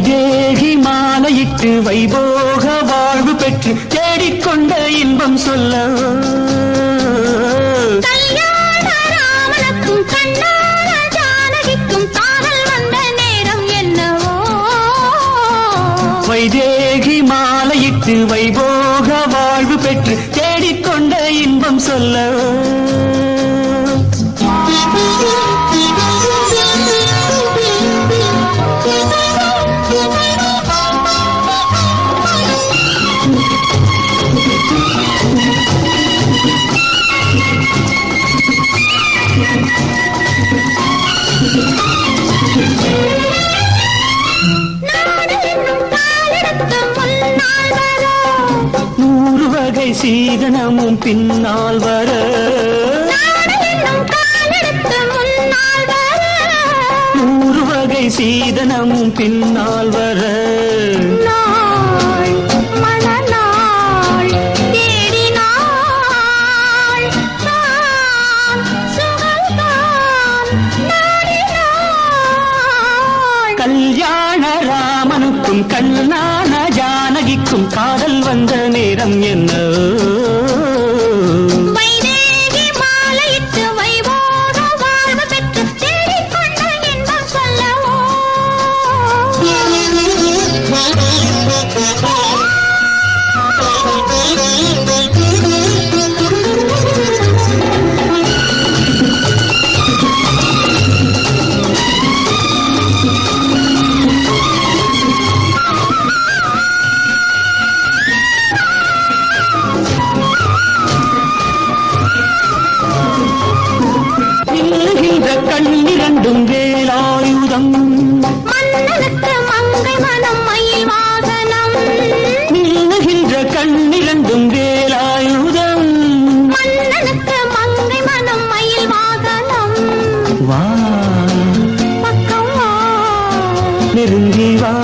வைதேகி மாலையிட்டு வைபோக வாழ்வு பெற்று தேடிக்கொண்ட இன்பம் சொல்ல ராமனுக்கும் கண்ணான ஜானகிக்கும் காதல் வந்த நேரம் என்னவோ வைதேகி மாலையிட்டு வைபோக வாழ்வு பெற்று தேடிக்கொண்ட இன்பம் சொல்ல சீதனமும் பின்னால் வர நூறு வகை சீதனமும் பின்னால் வர கல்யாண ராமனுக்கும் கண்ணான ஜானகிக்கும் காதல் வந்த நேரம் என்ன வைதேகி மாலையிட்டு வைபோக வாழ்வு பெற்று தேடிக்கொண்ட இன்பம் சொல்லவோ கண்ணிரண்டும் வேலாயுதம் மன்னனுக்கு மங்கை மனம் மயில் வாகனம் நீங்குகின்ற கண்ணிரண்டும் வேலாயுதம் மன்னனுக்கு மங்கை மனம் மயில் வாகனம் வா பக்கம் வா நெருங்கி வா